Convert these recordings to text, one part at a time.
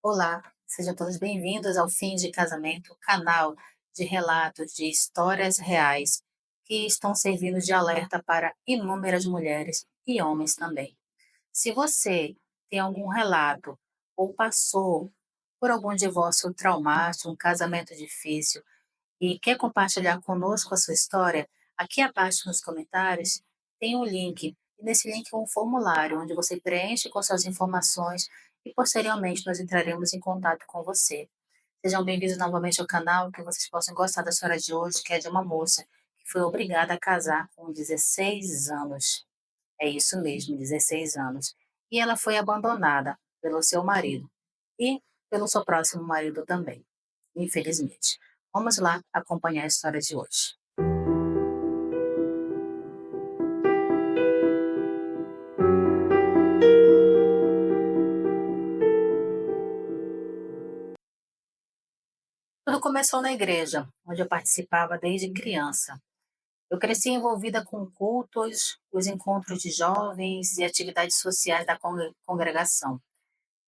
Olá, sejam todos bem-vindos ao Fim de Casamento, canal de relatos de histórias reais que estão servindo de alerta para inúmeras mulheres e homens também. Se você tem algum relato ou passou por algum divórcio traumático, um casamento difícil e quer compartilhar conosco a sua história, aqui abaixo nos comentários tem um link. E nesse link é um formulário onde você preenche com suas informações e posteriormente nós entraremos em contato com você. Sejam bem-vindos novamente ao canal, que vocês possam gostar da história de hoje, que é de uma moça que foi obrigada a casar com 16 anos. É isso mesmo, 16 anos. E ela foi abandonada pelo seu marido e pelo seu próximo marido também, infelizmente. Vamos lá acompanhar a história de hoje. Tudo começou na igreja, onde eu participava desde criança. Eu cresci envolvida com cultos, os encontros de jovens e atividades sociais da congregação.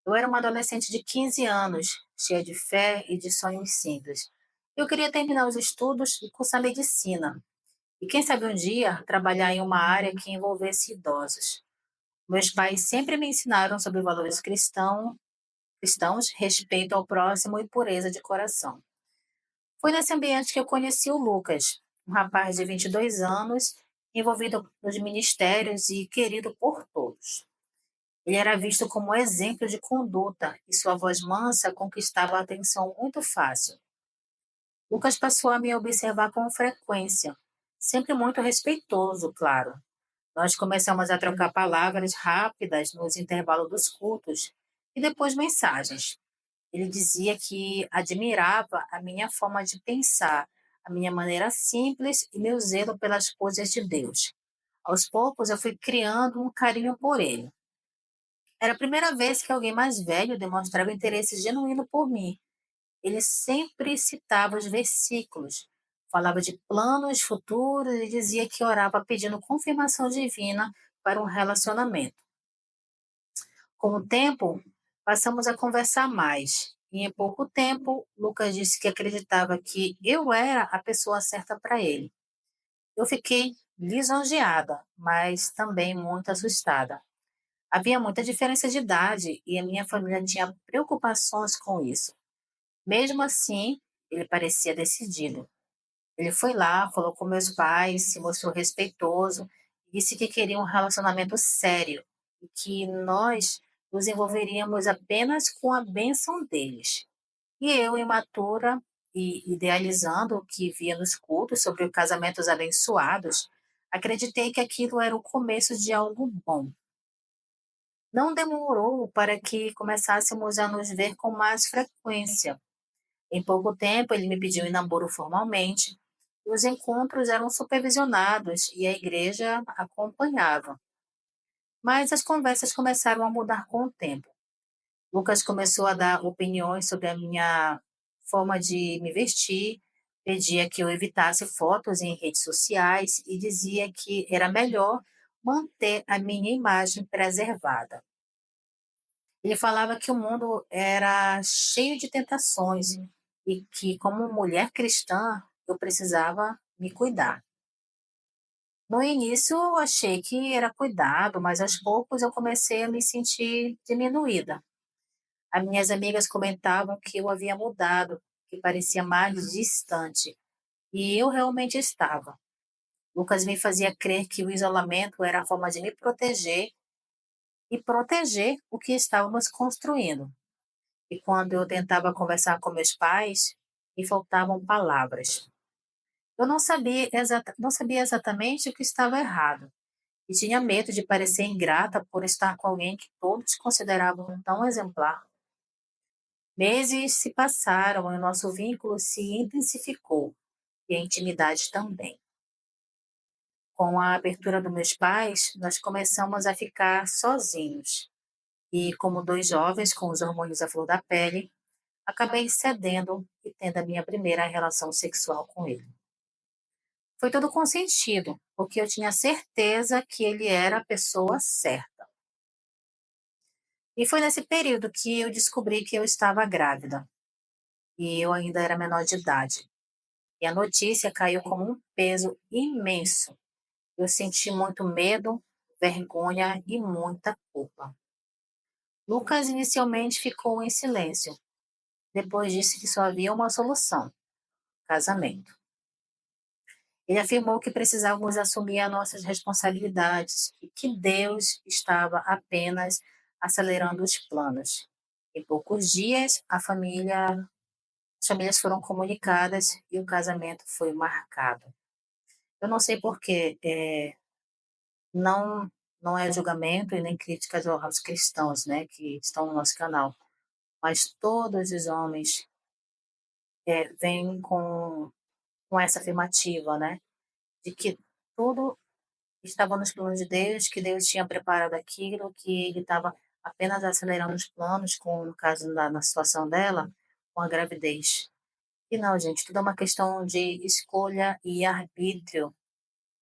Eu era uma adolescente de 15 anos, cheia de fé e de sonhos simples. Eu queria terminar os estudos e cursar medicina. E quem sabe um dia trabalhar em uma área que envolvesse idosos. Meus pais sempre me ensinaram sobre valores cristãos, respeito ao próximo e pureza de coração. Foi nesse ambiente que eu conheci o Lucas, um rapaz de 22 anos, envolvido nos ministérios e querido por todos. Ele era visto como exemplo de conduta e sua voz mansa conquistava a atenção muito fácil. Lucas passou a me observar com frequência, sempre muito respeitoso, claro. Nós começamos a trocar palavras rápidas nos intervalos dos cultos e depois mensagens. Ele dizia que admirava a minha forma de pensar, a minha maneira simples e meu zelo pelas coisas de Deus. Aos poucos, eu fui criando um carinho por ele. Era a primeira vez que alguém mais velho demonstrava interesse genuíno por mim. Ele sempre citava os versículos, falava de planos futuros e dizia que orava pedindo confirmação divina para um relacionamento. Com o tempo, passamos a conversar mais. E em pouco tempo, Lucas disse que acreditava que eu era a pessoa certa para ele. Eu fiquei lisonjeada, mas também muito assustada. Havia muita diferença de idade e a minha família tinha preocupações com isso. Mesmo assim, ele parecia decidido. Ele foi lá, falou com meus pais, se mostrou respeitoso e disse que queria um relacionamento sério e que nós nos envolveríamos apenas com a bênção deles. E eu, imatura e idealizando o que via nos cultos sobre casamentos abençoados, acreditei que aquilo era o começo de algo bom. Não demorou para que começássemos a nos ver com mais frequência. Em pouco tempo, ele me pediu em namoro formalmente. Os encontros eram supervisionados e a igreja acompanhava. Mas as conversas começaram a mudar com o tempo. Lucas começou a dar opiniões sobre a minha forma de me vestir, pedia que eu evitasse fotos em redes sociais e dizia que era melhor manter a minha imagem preservada. Ele falava que o mundo era cheio de tentações e que, como mulher cristã, eu precisava me cuidar. No início, eu achei que era cuidado, mas aos poucos eu comecei a me sentir diminuída. As minhas amigas comentavam que eu havia mudado, que parecia mais distante, e eu realmente estava. Lucas me fazia crer que o isolamento era a forma de me proteger e proteger o que estávamos construindo. E quando eu tentava conversar com meus pais, me faltavam palavras. Eu não sabia exatamente o que estava errado e tinha medo de parecer ingrata por estar com alguém que todos consideravam tão exemplar. Meses se passaram e o nosso vínculo se intensificou e a intimidade também. Com a abertura dos meus pais, nós começamos a ficar sozinhos. E como dois jovens com os hormônios à flor da pele, acabei cedendo e tendo a minha primeira relação sexual com ele. Foi tudo consentido, porque eu tinha certeza que ele era a pessoa certa. E foi nesse período que eu descobri que eu estava grávida, e eu ainda era menor de idade. E a notícia caiu como um peso imenso. Eu senti muito medo, vergonha e muita culpa. Lucas inicialmente ficou em silêncio. Depois disse que só havia uma solução: casamento. Ele afirmou que precisávamos assumir as nossas responsabilidades e que Deus estava apenas acelerando os planos. Em poucos dias, as famílias foram comunicadas e o casamento foi marcado. Eu não sei por quê, não, não é julgamento e nem crítica aos cristãos, né, que estão no nosso canal, mas todos os homens vêm com essa afirmativa, né, de que tudo estava nos planos de Deus, que Deus tinha preparado aquilo, que ele estava apenas acelerando os planos, com, no caso, na situação dela, com a gravidez. E não, gente, tudo é uma questão de escolha e arbítrio,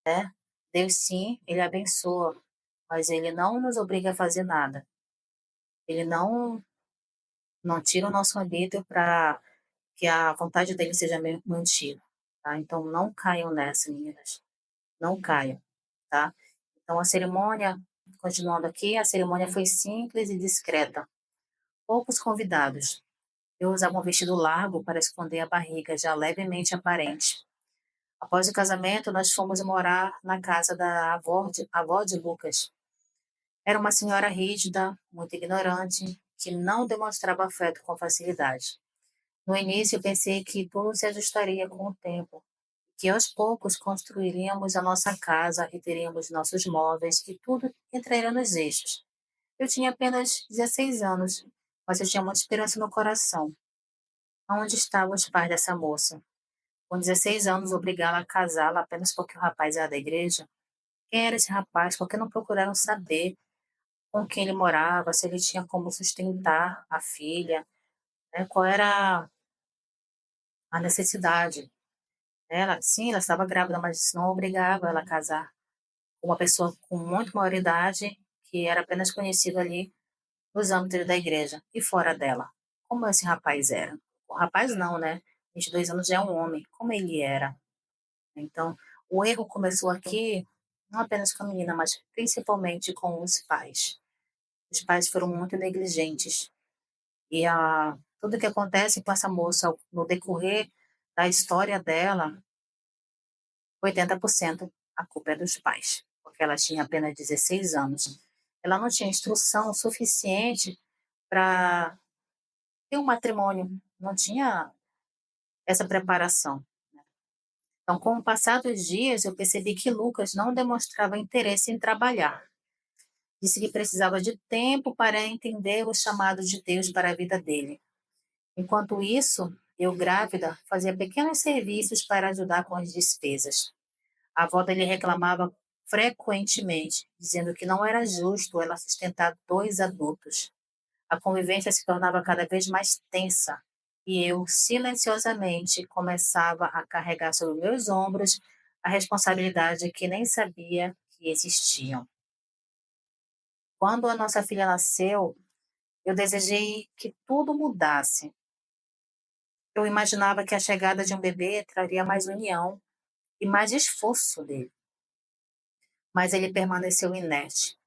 né? Deus, sim, ele abençoa, mas ele não nos obriga a fazer nada. Ele não tira o nosso arbítrio para que a vontade dele seja mantida, tá? Então, não caiam nessa, meninas. Não caiam, tá? Então, a cerimônia, continuando aqui, a cerimônia foi simples e discreta. Poucos convidados. Eu usava um vestido largo para esconder a barriga, já levemente aparente. Após o casamento, nós fomos morar na casa da avó de Lucas. Era uma senhora rígida, muito ignorante, que não demonstrava afeto com facilidade. No início, pensei que tudo se ajustaria com o tempo, que aos poucos construiríamos a nossa casa e teríamos nossos móveis e tudo entraria nos eixos. Eu tinha apenas 16 anos, mas eu tinha muita esperança no coração. Onde estavam os pais dessa moça? Com 16 anos, obrigá-la a casá-la apenas porque o rapaz era da igreja? Quem era esse rapaz? Por que não procuraram saber com quem ele morava, se ele tinha como sustentar a filha, né? Qual era a necessidade? Ela, sim, ela estava grávida, mas isso não obrigava ela a casar com uma pessoa com muito maior idade, que era apenas conhecido ali nos âmbitos da igreja e fora dela. Como esse rapaz era? O rapaz não, né? 22 anos já é um homem. Como ele era? Então, o erro começou aqui, não apenas com a menina, mas principalmente com os pais. Os pais foram muito negligentes. E tudo que acontece com essa moça no decorrer da história dela, 80% a culpa é dos pais, porque ela tinha apenas 16 anos. Ela não tinha instrução suficiente para ter um matrimônio, não tinha essa preparação. Então, com o passar dos dias, eu percebi que Lucas não demonstrava interesse em trabalhar. Disse que precisava de tempo para entender o chamado de Deus para a vida dele. Enquanto isso, eu, grávida, fazia pequenos serviços para ajudar com as despesas. A avó dele reclamava frequentemente, dizendo que não era justo ela sustentar dois adultos. A convivência se tornava cada vez mais tensa e eu, silenciosamente, começava a carregar sobre meus ombros a responsabilidade que nem sabia que existiam. Quando a nossa filha nasceu, eu desejei que tudo mudasse. Eu imaginava que a chegada de um bebê traria mais união e mais esforço dele, mas ele permaneceu inerte.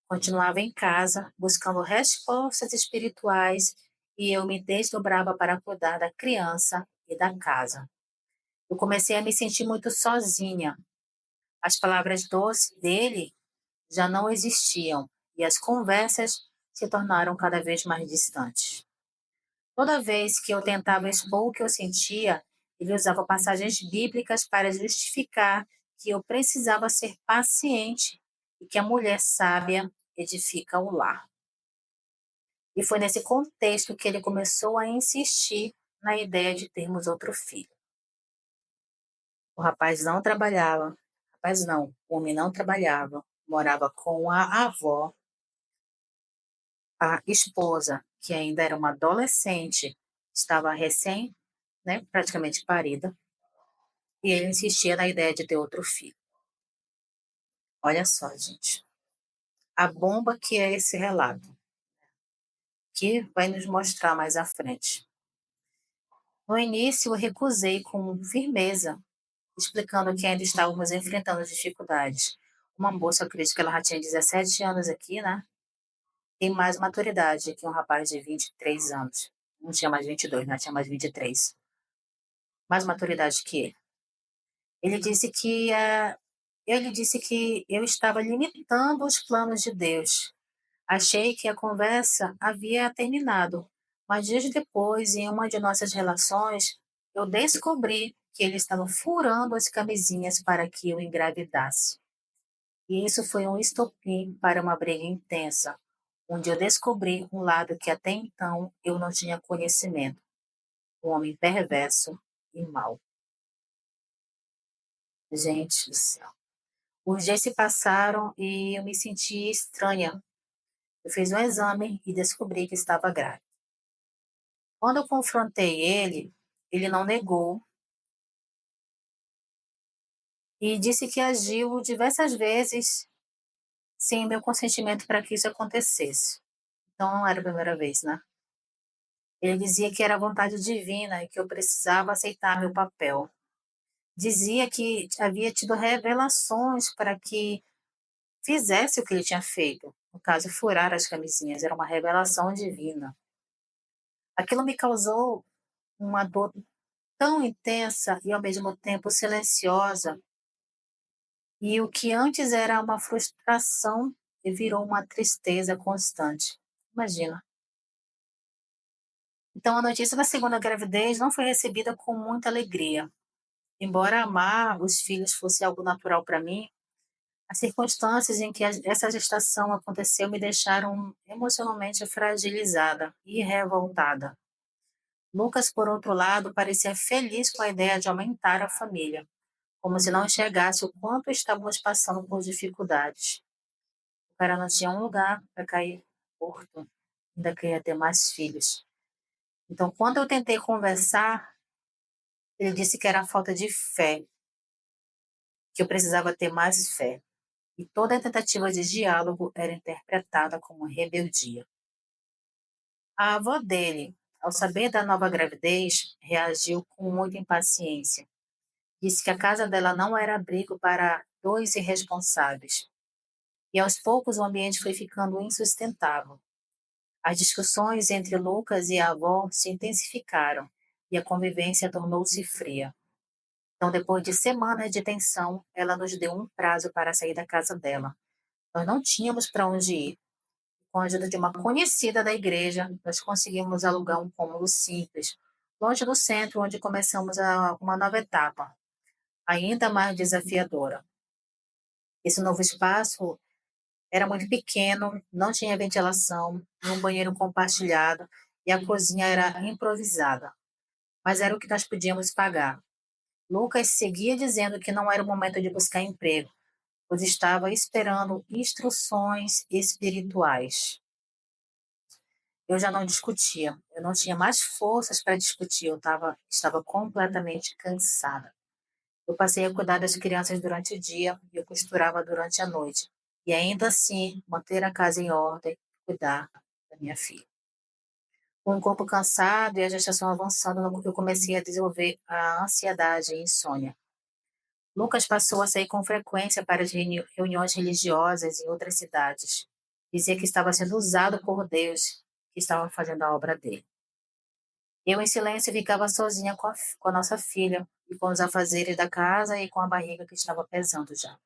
Continuava em casa, buscando respostas espirituais, e eu me desdobrava para cuidar da criança e da casa. Eu comecei a me sentir muito sozinha. As palavras doces dele já não existiam e as conversas se tornaram cada vez mais distantes. Toda vez que eu tentava expor o que eu sentia, ele usava passagens bíblicas para justificar que eu precisava ser paciente e que a mulher sábia edifica o lar. E foi nesse contexto que ele começou a insistir na ideia de termos outro filho. O rapaz não trabalhava, rapaz não, o homem não trabalhava, morava com a avó, a esposa, que ainda era uma adolescente, estava recém, né, praticamente parida, e ele insistia na ideia de ter outro filho. Olha só, gente, a bomba que é esse relato. que vai nos mostrar mais à frente. No início, eu recusei com firmeza, explicando que ainda estávamos enfrentando dificuldades. Uma moça, eu acredito que ela já tinha 17 anos aqui, né? Tem mais maturidade que um rapaz de 23 anos. Não tinha mais 22, né? Tinha mais 23. Mais maturidade que ele. Ele disse que, ele disse que eu estava limitando os planos de Deus. Achei que a conversa havia terminado, mas dias depois, em uma de nossas relações, eu descobri que ele estava furando as camisinhas para que eu engravidasse. E isso foi um estopim para uma briga intensa, onde eu descobri um lado que até então eu não tinha conhecimento, um homem perverso e mau. Gente do céu. Os dias se passaram e eu me senti estranha. Eu fiz um exame e descobri que estava grávida. Quando eu confrontei ele, ele não negou e disse que agiu diversas vezes sem meu consentimento para que isso acontecesse. Então não era a primeira vez, né? Ele dizia que era vontade divina e que eu precisava aceitar meu papel. Dizia que havia tido revelações para que fizesse o que ele tinha feito. No caso, furar as camisinhas, era uma revelação divina. Aquilo me causou uma dor tão intensa e ao mesmo tempo silenciosa, e o que antes era uma frustração virou uma tristeza constante. Imagina. Então a notícia da segunda gravidez não foi recebida com muita alegria. Embora amar os filhos fosse algo natural para mim, as circunstâncias em que essa gestação aconteceu me deixaram emocionalmente fragilizada e revoltada. Lucas, por outro lado, parecia feliz com a ideia de aumentar a família, como se não enxergasse o quanto estávamos passando por dificuldades. O cara não tinha um lugar para cair morto, ainda queria ter mais filhos. Então, quando eu tentei conversar, ele disse que era falta de fé, que eu precisava ter mais fé. E toda tentativa de diálogo era interpretada como rebeldia. A avó dele, ao saber da nova gravidez, reagiu com muita impaciência. Disse que a casa dela não era abrigo para dois irresponsáveis. E aos poucos o ambiente foi ficando insustentável. As discussões entre Lucas e a avó se intensificaram e a convivência tornou-se fria. Então, depois de semanas de tensão, ela nos deu um prazo para sair da casa dela. Nós não tínhamos para onde ir. Com a ajuda de uma conhecida da igreja, nós conseguimos alugar um cômodo simples, longe do centro, onde começamos uma nova etapa, ainda mais desafiadora. Esse novo espaço era muito pequeno, não tinha ventilação, um banheiro compartilhado e a cozinha era improvisada, mas era o que nós podíamos pagar. Lucas seguia dizendo que não era o momento de buscar emprego, pois estava esperando instruções espirituais. Eu já não discutia, eu não tinha mais forças para discutir, estava completamente cansada. Eu passei a cuidar das crianças durante o dia e eu costurava durante a noite. E ainda assim, manter a casa em ordem, cuidar da minha filha. Com o corpo cansado e a gestação avançando, eu comecei a desenvolver a ansiedade e insônia. Lucas passou a sair com frequência para as reuniões religiosas em outras cidades. Dizia que estava sendo usado por Deus, que estava fazendo a obra dele. Eu, em silêncio, ficava sozinha com a nossa filha, e com os afazeres da casa e com a barriga que estava pesando já.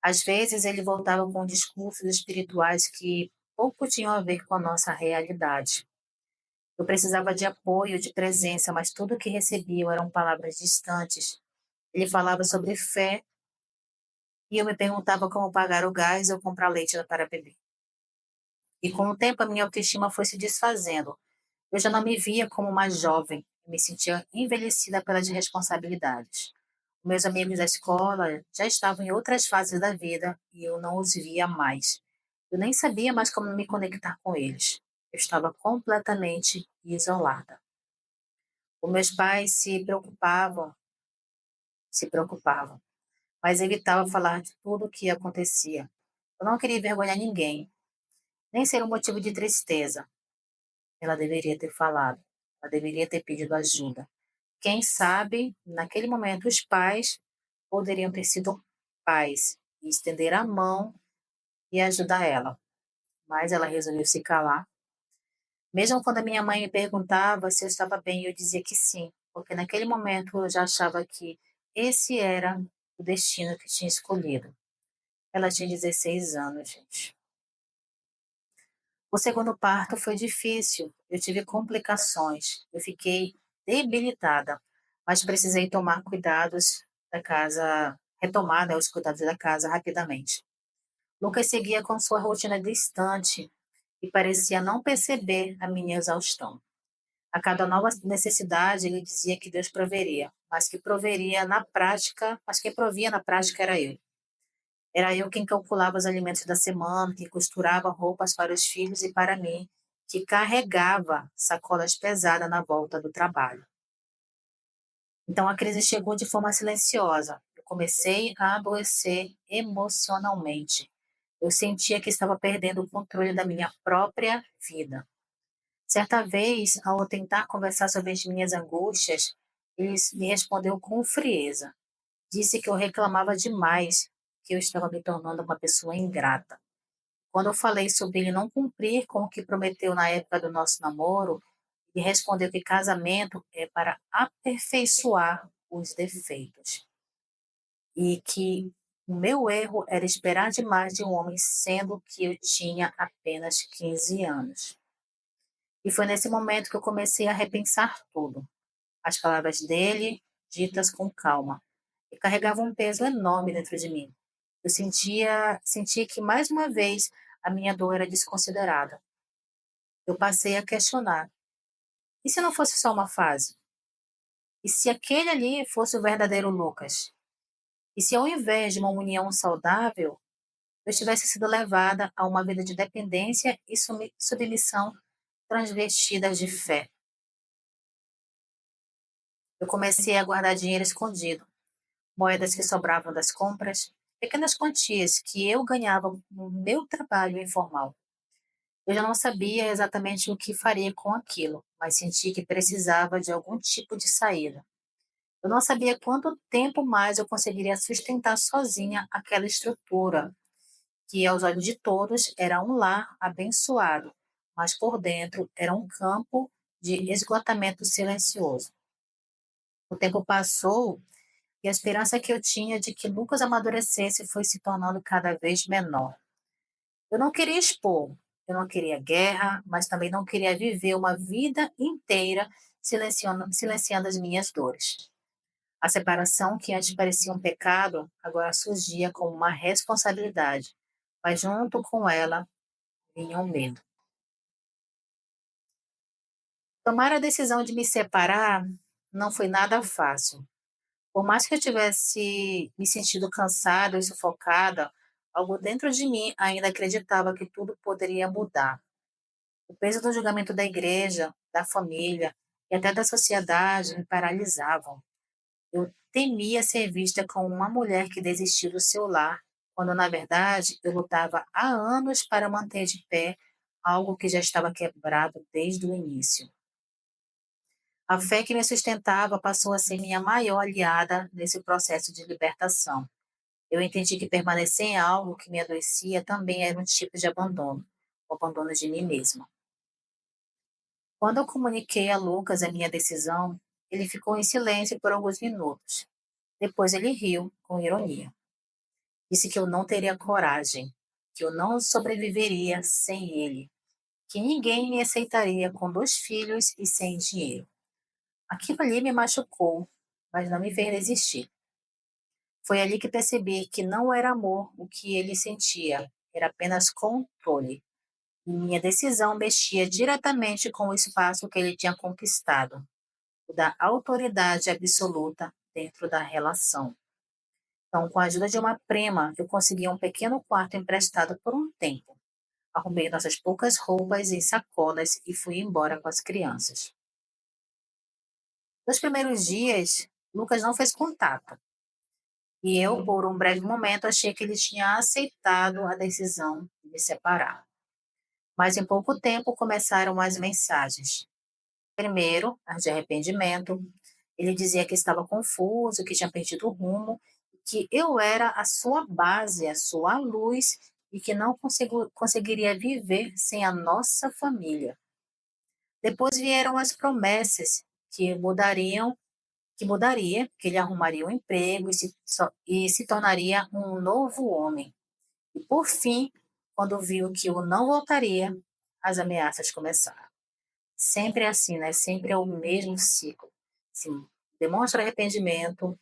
Às vezes, ele voltava com discursos espirituais que pouco tinham a ver com a nossa realidade. Eu precisava de apoio, de presença, mas tudo o que recebia eram palavras distantes. Ele falava sobre fé e eu me perguntava como pagar o gás ou comprar leite para beber. E com o tempo, a minha autoestima foi se desfazendo. Eu já não me via como uma jovem, eu me sentia envelhecida pelas responsabilidades. Meus amigos da escola já estavam em outras fases da vida e eu não os via mais. Eu nem sabia mais como me conectar com eles. Eu estava completamente isolada. Os meus pais se preocupavam, mas evitavam falar de tudo o que acontecia. Eu não queria envergonhar ninguém, nem ser um motivo de tristeza. Ela deveria ter falado, ela deveria ter pedido ajuda. Quem sabe, naquele momento, os pais poderiam ter sido pais e estender a mão e ajudar ela. Mas ela resolveu se calar. Mesmo quando a minha mãe me perguntava se eu estava bem, eu dizia que sim, porque naquele momento eu já achava que esse era o destino que tinha escolhido. Ela tinha 16 anos, gente. O segundo parto foi difícil, eu tive complicações, eu fiquei debilitada, mas precisei tomar cuidados da casa, retomar, né, os cuidados da casa rapidamente. Lucas seguia com sua rotina distante e parecia não perceber a minha exaustão. A cada nova necessidade, ele dizia que Deus proveria, mas que proveria na prática, mas quem provia na prática era eu. Era eu quem calculava os alimentos da semana, que costurava roupas para os filhos e para mim, que carregava sacolas pesadas na volta do trabalho. Então a crise chegou de forma silenciosa. Eu comecei a adoecer emocionalmente. Eu sentia que estava perdendo o controle da minha própria vida. Certa vez, ao tentar conversar sobre as minhas angústias, ele me respondeu com frieza. Disse que eu reclamava demais, que eu estava me tornando uma pessoa ingrata. Quando eu falei sobre ele não cumprir com o que prometeu na época do nosso namoro, ele respondeu que casamento é para aperfeiçoar os defeitos e que o meu erro era esperar demais de um homem, sendo que eu tinha apenas 15 anos. E foi nesse momento que eu comecei a repensar tudo. As palavras dele, ditas com calma, e carregavam um peso enorme dentro de mim. Eu sentia que mais uma vez a minha dor era desconsiderada. Eu passei a questionar: e se não fosse só uma fase? E se aquele ali fosse o verdadeiro Lucas? E se ao invés de uma união saudável, eu tivesse sido levada a uma vida de dependência e submissão transvestidas de fé? Eu comecei a guardar dinheiro escondido, moedas que sobravam das compras, pequenas quantias que eu ganhava no meu trabalho informal. Eu já não sabia exatamente o que faria com aquilo, mas senti que precisava de algum tipo de saída. Eu não sabia quanto tempo mais eu conseguiria sustentar sozinha aquela estrutura, que aos olhos de todos era um lar abençoado, mas por dentro era um campo de esgotamento silencioso. O tempo passou e a esperança que eu tinha de que Lucas amadurecesse foi se tornando cada vez menor. Eu não queria expor, eu não queria guerra, mas também não queria viver uma vida inteira silenciando as minhas dores. A separação, que antes parecia um pecado, agora surgia como uma responsabilidade, mas junto com ela vinha o medo. Tomar a decisão de me separar não foi nada fácil. Por mais que eu tivesse me sentido cansada e sufocada, algo dentro de mim ainda acreditava que tudo poderia mudar. O peso do julgamento da igreja, da família e até da sociedade me paralisavam. Eu temia ser vista como uma mulher que desistiu do seu lar, quando na verdade eu lutava há anos para manter de pé algo que já estava quebrado desde o início. A fé que me sustentava passou a ser minha maior aliada nesse processo de libertação. Eu entendi que permanecer em algo que me adoecia também era um tipo de abandono, o abandono de mim mesma. Quando eu comuniquei a Lucas a minha decisão, ele ficou em silêncio por alguns minutos. Depois ele riu, com ironia. Disse que eu não teria coragem, que eu não sobreviveria sem ele, que ninguém me aceitaria com 2 filhos e sem dinheiro. Aquilo ali me machucou, mas não me fez desistir. Foi ali que percebi que não era amor o que ele sentia, era apenas controle. E minha decisão mexia diretamente com o espaço que ele tinha conquistado, o da autoridade absoluta dentro da relação. Então, com a ajuda de uma prima, eu consegui um pequeno quarto emprestado por um tempo. Arrumei nossas poucas roupas em sacolas e fui embora com as crianças. Nos primeiros dias, Lucas não fez contato. E eu, por um breve momento, achei que ele tinha aceitado a decisão de me separar. Mas em pouco tempo começaram as mensagens. Primeiro, as de arrependimento. Ele dizia que estava confuso, que tinha perdido o rumo, que eu era a sua base, a sua luz e que não conseguiria viver sem a nossa família. Depois vieram as promessas que mudaria, que ele arrumaria um emprego e se tornaria um novo homem. E por fim, quando viu que eu não voltaria, as ameaças começaram. Sempre é assim, né? Sempre é o mesmo ciclo. Se demonstra arrependimento,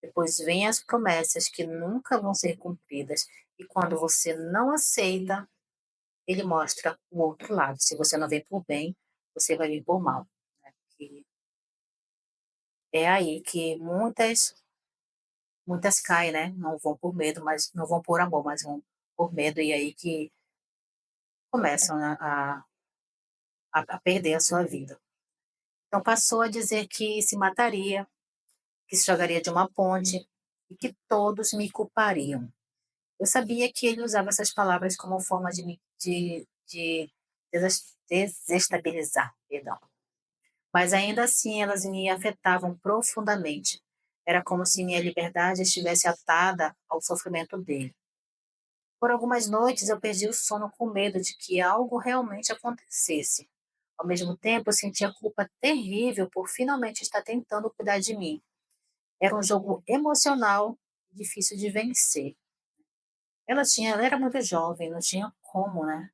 depois vem as promessas que nunca vão ser cumpridas. E quando você não aceita, ele mostra o outro lado. Se você não vem por bem, você vai vir por mal. Né? E é aí que muitas caem, né? Não vão por medo, mas não vão por amor, mas vão por medo. E aí que começam a perder a sua vida. Então passou a dizer que se mataria, que se jogaria de uma ponte e que todos me culpariam. Eu sabia que ele usava essas palavras como forma de desestabilizar, perdão. Mas ainda assim elas me afetavam profundamente. Era como se minha liberdade estivesse atada ao sofrimento dele. Por algumas noites eu perdi o sono com medo de que algo realmente acontecesse. Ao mesmo tempo, eu sentia culpa terrível por finalmente estar tentando cuidar de mim. Era um jogo emocional difícil de vencer. Ela era muito jovem, não tinha como, né?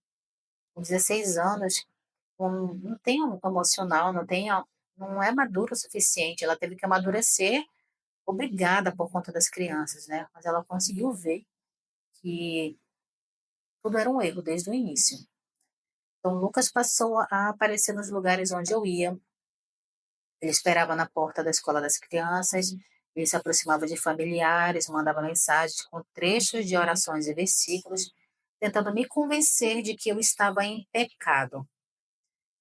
Com 16 anos, não tem um emocional, não é madura o suficiente. Ela teve que amadurecer, obrigada por conta das crianças, né? Mas ela conseguiu ver que tudo era um erro desde o início. Então, Lucas passou a aparecer nos lugares onde eu ia. Ele esperava na porta da escola das crianças, ele se aproximava de familiares, mandava mensagens com trechos de orações e versículos, tentando me convencer de que eu estava em pecado.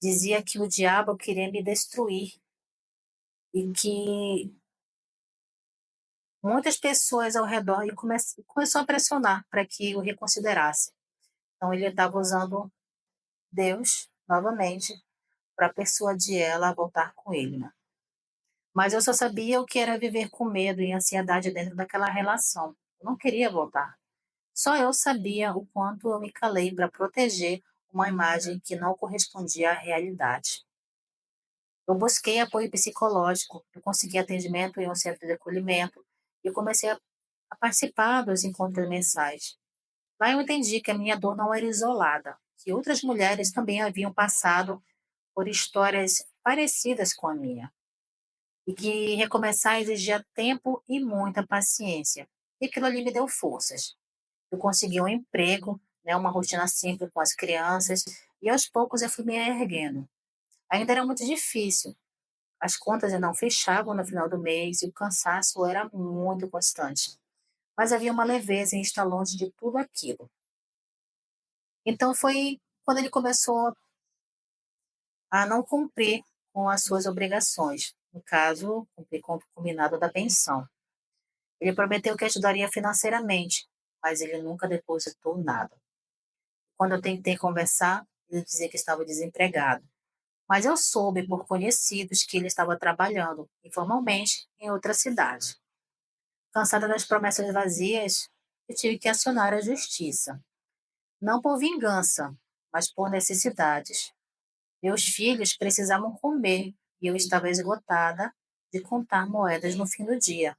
Dizia que o diabo queria me destruir e que muitas pessoas ao redor começou a pressionar para que eu reconsiderasse. Então ele estava usando Deus novamente para persuadir ela a voltar com ele, né? Mas eu só sabia o que era viver com medo e ansiedade dentro daquela relação. Eu não queria voltar. Só eu sabia o quanto eu me calei para proteger uma imagem que não correspondia à realidade. Eu busquei apoio psicológico, eu consegui atendimento em um centro de acolhimento e eu comecei a participar dos encontros mensais. Lá eu entendi que a minha dor não era isolada, que outras mulheres também haviam passado por histórias parecidas com a minha. E que recomeçar exigia tempo e muita paciência. E aquilo ali me deu forças. Eu consegui um emprego, né, uma rotina simples com as crianças, e aos poucos eu fui me erguendo. Ainda era muito difícil. As contas não fechavam no final do mês e o cansaço era muito constante. Mas havia uma leveza em estar longe de tudo aquilo. Então foi quando ele começou a não cumprir com as suas obrigações. No caso, cumprir com o combinado da pensão. Ele prometeu que ajudaria financeiramente, mas ele nunca depositou nada. Quando eu tentei conversar, ele dizia que estava desempregado. Mas eu soube por conhecidos que ele estava trabalhando informalmente em outra cidade. Cansada das promessas vazias, eu tive que acionar a justiça. Não por vingança, mas por necessidades. Meus filhos precisavam comer e eu estava esgotada de contar moedas no fim do dia.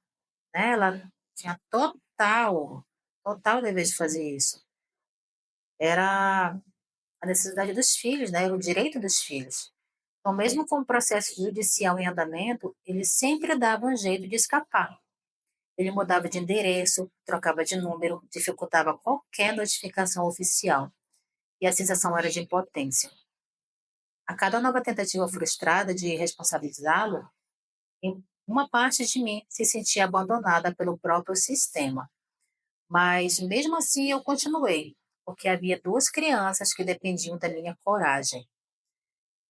Né? Ela tinha total dever de fazer isso. Era a necessidade dos filhos, né? Era o direito dos filhos. Então, mesmo com o processo judicial em andamento, ele sempre dava um jeito de escapar. Ele mudava de endereço, trocava de número, dificultava qualquer notificação oficial. E a sensação era de impotência. A cada nova tentativa frustrada de responsabilizá-lo, uma parte de mim se sentia abandonada pelo próprio sistema. Mas, mesmo assim, eu continuei, porque havia duas crianças que dependiam da minha coragem.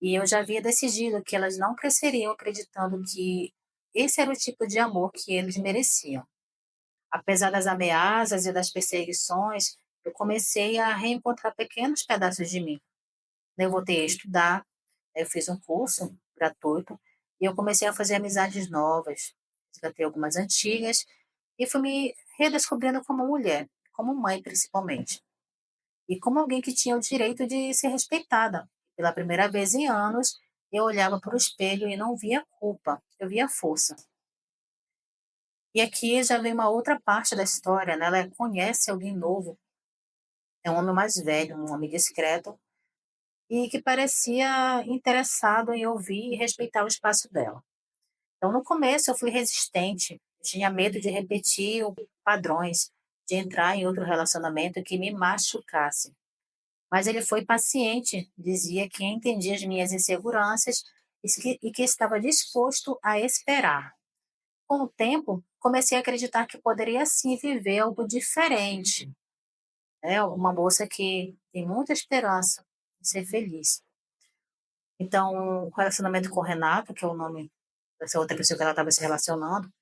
E eu já havia decidido que elas não cresceriam acreditando que esse era o tipo de amor que eles mereciam. Apesar das ameaças e das perseguições, eu comecei a reencontrar pequenos pedaços de mim. Eu voltei a estudar, eu fiz um curso gratuito e eu comecei a fazer amizades novas, resgatei algumas antigas e fui me redescobrindo como mulher, como mãe principalmente, e como alguém que tinha o direito de ser respeitada. Pela primeira vez em anos, eu olhava para o espelho e não via culpa, eu via força. E aqui já vem uma outra parte da história, né? Ela conhece alguém novo, é um homem mais velho, um homem discreto, e que parecia interessado em ouvir e respeitar o espaço dela. Então, no começo, eu fui resistente, eu tinha medo de repetir padrões, de entrar em outro relacionamento que me machucasse. Mas ele foi paciente, dizia que entendia as minhas inseguranças e que estava disposto a esperar. Com o tempo, comecei a acreditar que poderia sim viver algo diferente, né? Uma moça que tem muita esperança de ser feliz. Então, o relacionamento com o Renato, que é o nome dessa outra pessoa que ela estava se relacionando,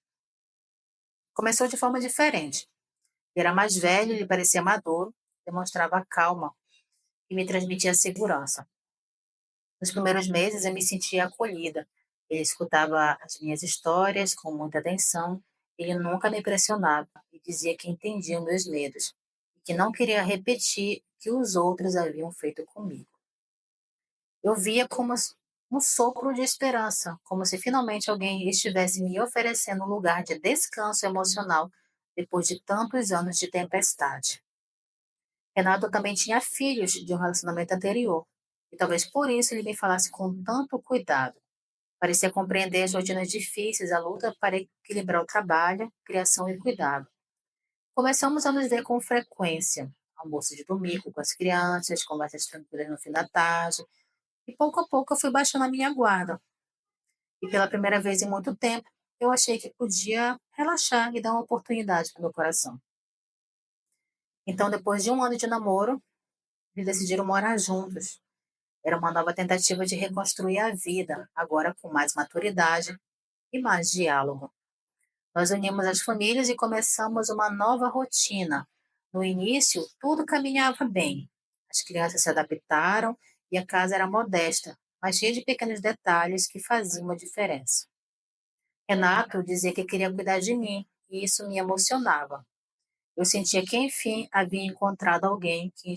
começou de forma diferente. Ele era mais velho, ele parecia maduro, demonstrava calma e me transmitia segurança. Nos primeiros meses, eu me sentia acolhida. Ele escutava as minhas histórias com muita atenção. Ele nunca me pressionava e dizia que entendia os meus medos e que não queria repetir o que os outros haviam feito comigo. Eu via como um sopro de esperança, como se finalmente alguém estivesse me oferecendo um lugar de descanso emocional depois de tantos anos de tempestade. Renato também tinha filhos de um relacionamento anterior, e talvez por isso ele me falasse com tanto cuidado. Parecia compreender as rotinas difíceis, a luta para equilibrar o trabalho, criação e cuidado. Começamos a nos ver com frequência, almoço de domingo com as crianças, conversas tranquilas no fim da tarde, e pouco a pouco eu fui baixando a minha guarda. E pela primeira vez em muito tempo, eu achei que podia relaxar e dar uma oportunidade para o meu coração. Então, depois de um ano de namoro, eles decidiram morar juntos. Era uma nova tentativa de reconstruir a vida, agora com mais maturidade e mais diálogo. Nós unimos as famílias e começamos uma nova rotina. No início, tudo caminhava bem. As crianças se adaptaram e a casa era modesta, mas cheia de pequenos detalhes que faziam a diferença. Renato dizia que queria cuidar de mim e isso me emocionava. Eu sentia que, enfim, havia encontrado alguém que me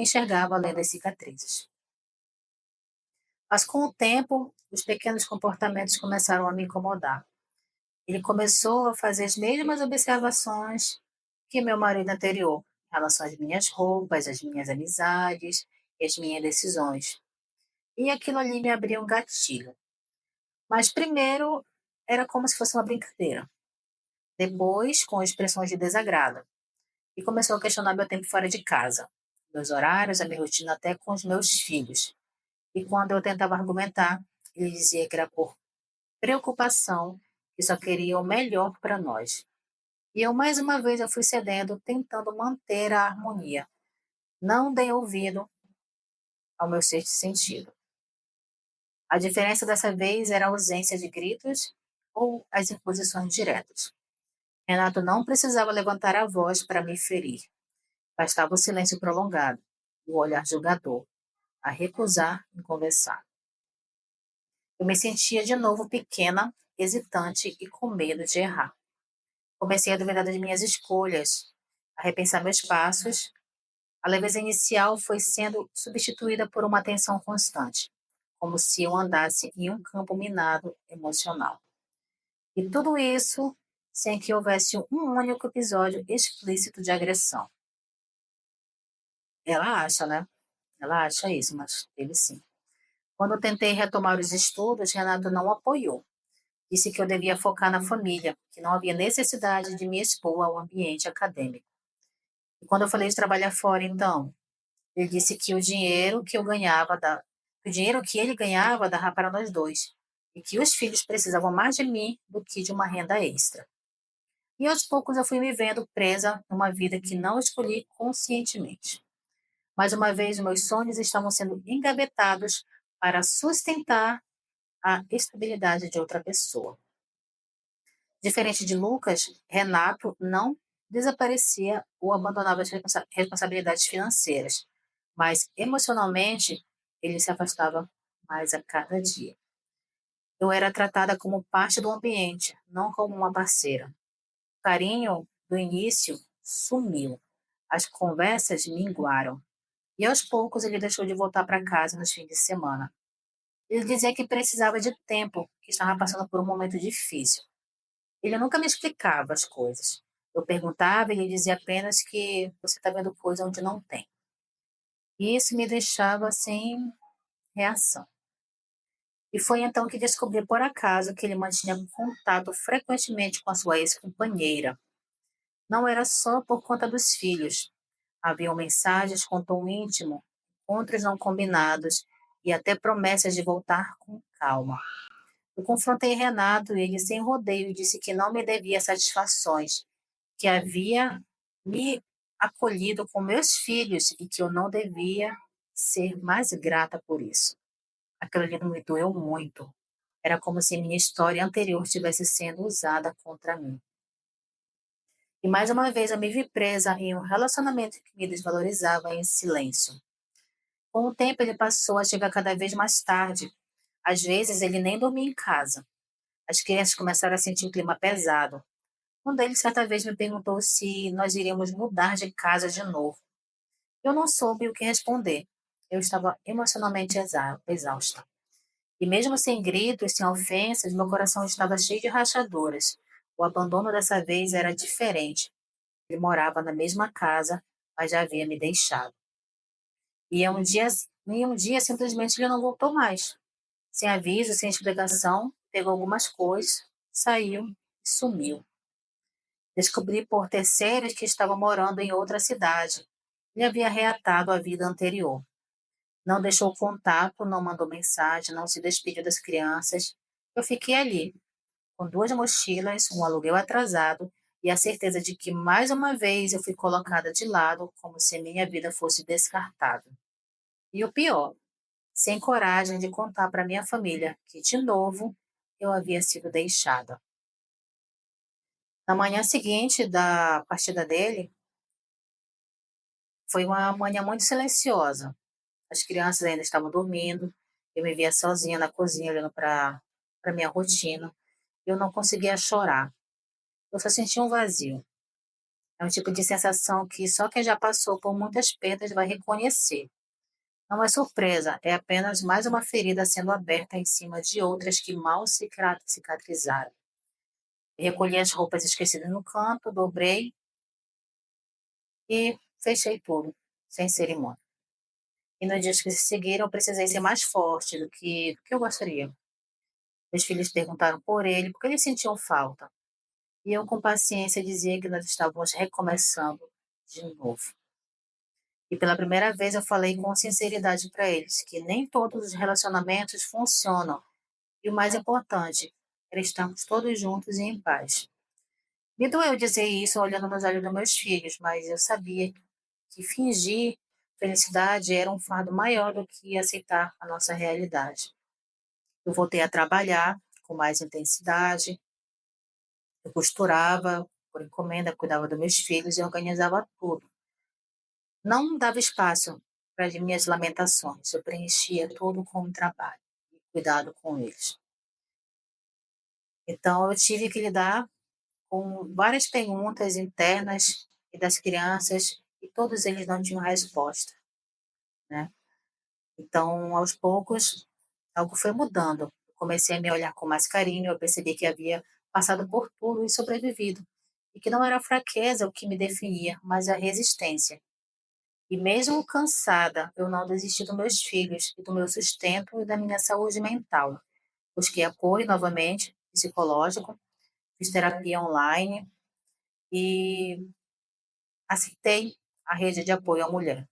enxergava além das cicatrizes. Mas com o tempo, os pequenos comportamentos começaram a me incomodar. Ele começou a fazer as mesmas observações que meu marido anterior, em relação às minhas roupas, às minhas amizades e às minhas decisões. E aquilo ali me abria um gatilho. Mas primeiro era como se fosse uma brincadeira. Depois, com expressões de desagrado. E começou a questionar meu tempo fora de casa, meus horários, a minha rotina até com os meus filhos. E quando eu tentava argumentar, ele dizia que era por preocupação, que só queria o melhor para nós. E eu mais uma vez eu fui cedendo, tentando manter a harmonia. Não dei ouvido ao meu sexto sentido. A diferença dessa vez era a ausência de gritos ou as imposições diretas. Renato não precisava levantar a voz para me ferir. Bastava o silêncio prolongado, o olhar julgador, a recusar em conversar. Eu me sentia de novo pequena, hesitante e com medo de errar. Comecei a duvidar das minhas escolhas, a repensar meus passos. A leveza inicial foi sendo substituída por uma tensão constante, como se eu andasse em um campo minado emocional. E tudo isso sem que houvesse um único episódio explícito de agressão. Ela acha, né? Ela acha isso, mas teve sim. Quando eu tentei retomar os estudos, Renato não apoiou. Disse que eu devia focar na família, que não havia necessidade de me expor ao ambiente acadêmico. E quando eu falei de trabalhar fora, então, ele disse que o dinheiro que ele ganhava dava para nós dois, e que os filhos precisavam mais de mim do que de uma renda extra. E aos poucos eu fui me vendo presa numa vida que não escolhi conscientemente. Mais uma vez, meus sonhos estavam sendo engavetados para sustentar a estabilidade de outra pessoa. Diferente de Lucas, Renato não desaparecia ou abandonava as responsabilidades financeiras, mas emocionalmente ele se afastava mais a cada dia. Eu era tratada como parte do ambiente, não como uma parceira. O carinho do início sumiu. As conversas minguaram. E aos poucos ele deixou de voltar para casa nos fins de semana. Ele dizia que precisava de tempo, que estava passando por um momento difícil. Ele nunca me explicava as coisas. Eu perguntava e ele dizia apenas que você está vendo coisa onde não tem. E isso me deixava sem reação. E foi então que descobri por acaso que ele mantinha contato frequentemente com a sua ex-companheira. Não era só por conta dos filhos. Haviam mensagens com tom íntimo, encontros não combinados e até promessas de voltar com calma. Eu confrontei Renato e ele, sem rodeio, disse que não me devia satisfações, que havia me acolhido com meus filhos e que eu não devia ser mais grata por isso. Aquilo ali me doeu muito. Era como se minha história anterior estivesse sendo usada contra mim. E mais uma vez eu me vi presa em um relacionamento que me desvalorizava em silêncio. Com o tempo ele passou a chegar cada vez mais tarde. Às vezes ele nem dormia em casa. As crianças começaram a sentir um clima pesado. Um deles certa vez me perguntou se nós iríamos mudar de casa de novo. Eu não soube o que responder. Eu estava emocionalmente exausta. E mesmo sem gritos, sem ofensas, meu coração estava cheio de rachaduras. O abandono dessa vez era diferente. Ele morava na mesma casa, mas já havia me deixado. E um dia simplesmente ele não voltou mais. Sem aviso, sem explicação, pegou algumas coisas, saiu e sumiu. Descobri por terceiros que estava morando em outra cidade. Ele havia reatado a vida anterior. Não deixou contato, não mandou mensagem, não se despediu das crianças. Eu fiquei ali, com duas mochilas, um aluguel atrasado e a certeza de que mais uma vez eu fui colocada de lado como se minha vida fosse descartável. E o pior, sem coragem de contar para minha família que, de novo, eu havia sido deixada. Na manhã seguinte da partida dele, foi uma manhã muito silenciosa. As crianças ainda estavam dormindo, eu me via sozinha na cozinha olhando para minha rotina. Eu não conseguia chorar, eu só sentia um vazio. É um tipo de sensação que só quem já passou por muitas perdas vai reconhecer. Não é surpresa, é apenas mais uma ferida sendo aberta em cima de outras que mal cicatrizaram. Recolhi as roupas esquecidas no canto, dobrei e fechei tudo, sem cerimônia. E nos dias que se seguiram, eu precisei ser mais forte do que eu gostaria. Meus filhos perguntaram por ele, porque eles sentiam falta. E eu, com paciência, dizia que nós estávamos recomeçando de novo. E pela primeira vez eu falei com sinceridade para eles que nem todos os relacionamentos funcionam. E o mais importante era estarmos todos juntos e em paz. Me doeu dizer isso olhando nos olhos dos meus filhos, mas eu sabia que fingir felicidade era um fardo maior do que aceitar a nossa realidade. Eu voltei a trabalhar com mais intensidade, eu costurava por encomenda, cuidava dos meus filhos e organizava tudo. Não dava espaço para as minhas lamentações, eu preenchia tudo com o trabalho e cuidado com eles. Então eu tive que lidar com várias perguntas internas e das crianças e todos eles não tinham resposta, né. Então, aos poucos, algo foi mudando. Eu comecei a me olhar com mais carinho, eu percebi que havia passado por tudo e sobrevivido, e que não era a fraqueza o que me definia, mas a resistência. E mesmo cansada, eu não desisti dos meus filhos e do meu sustento e da minha saúde mental. Busquei apoio novamente, psicológico, fiz terapia online e aceitei a rede de apoio à mulher.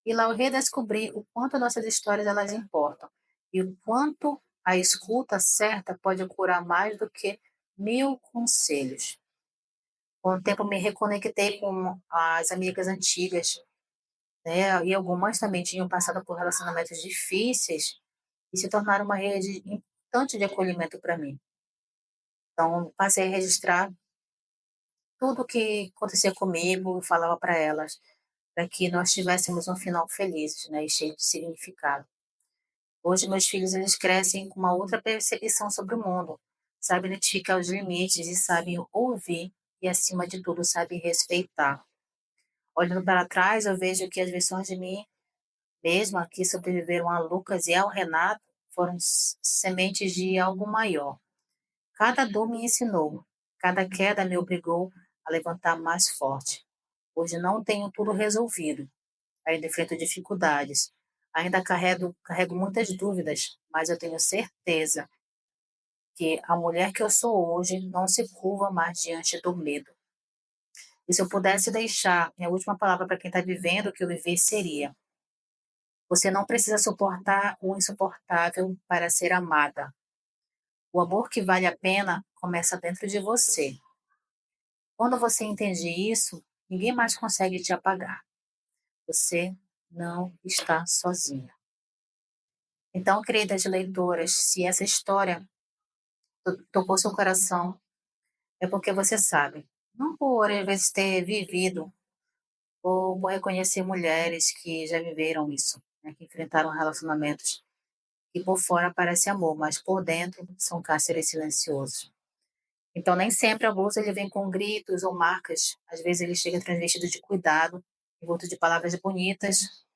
E lá eu redescobri o quanto nossas histórias elas importam e o quanto a escuta certa pode curar mais do que 1000 conselhos. Com o tempo me reconectei com as amigas antigas, né, e algumas também tinham passado por relacionamentos difíceis e se tornaram uma rede importante de acolhimento para mim. Então passei a registrar tudo o que acontecia comigo e falava para elas. para que nós tivéssemos um final feliz, né, e cheio de significado. Hoje meus filhos eles crescem com uma outra percepção sobre o mundo, sabem identificar os limites e sabem ouvir e acima de tudo sabem respeitar. Olhando para trás, eu vejo que as versões de mim mesma que sobreviveram a Lucas e ao Renato foram sementes de algo maior. Cada dor me ensinou, cada queda me obrigou a levantar mais forte. Hoje não tenho tudo resolvido, ainda enfrento dificuldades, ainda carrego muitas dúvidas, mas eu tenho certeza que a mulher que eu sou hoje não se curva mais diante do medo. E se eu pudesse deixar minha última palavra para quem está vivendo o que eu vivi seria: você não precisa suportar o insuportável para ser amada. O amor que vale a pena começa dentro de você. Quando você entende isso, ninguém mais consegue te apagar. Você não está sozinha. Então, queridas leitoras, se essa história tocou seu coração, é porque você sabe. Não por às vezes ter vivido ou por reconhecer mulheres que já viveram isso, né, que enfrentaram relacionamentos que por fora parece amor, mas por dentro são cárceres silenciosos. Então, nem sempre o abuso ele vem com gritos ou marcas. Às vezes ele chega transvestido de cuidado, envolto de palavras bonitas,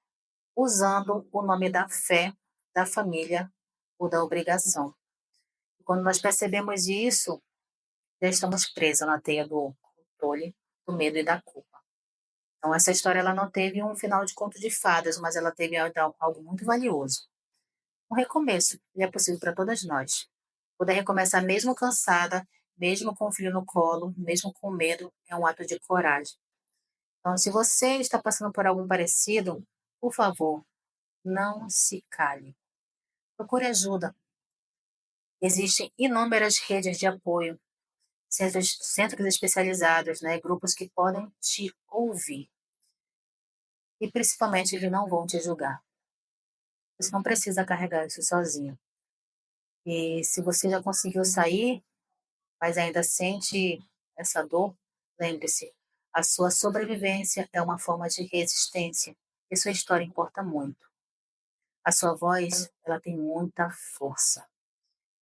usando o nome da fé, da família ou da obrigação. E quando nós percebemos isso, já estamos presos na teia do controle, do medo e da culpa. Então, essa história ela não teve um final de conto de fadas, mas ela teve algo muito valioso. Um recomeço, ele é possível para todas nós. Poder recomeçar mesmo cansada, mesmo com o filho no colo, mesmo com medo, é um ato de coragem. Então, se você está passando por algo parecido, por favor, não se cale. Procure ajuda. Existem inúmeras redes de apoio, centros especializados, né, grupos que podem te ouvir. E principalmente eles não vão te julgar. Você não precisa carregar isso sozinho. E se você já conseguiu sair, mas ainda sente essa dor, lembre-se, a sua sobrevivência é uma forma de resistência e sua história importa muito. A sua voz, ela tem muita força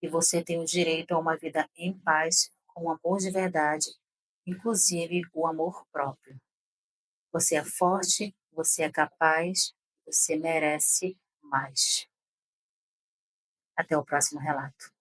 e você tem o direito a uma vida em paz, com amor de verdade, inclusive o amor próprio. Você é forte, você é capaz, você merece mais. Até o próximo relato.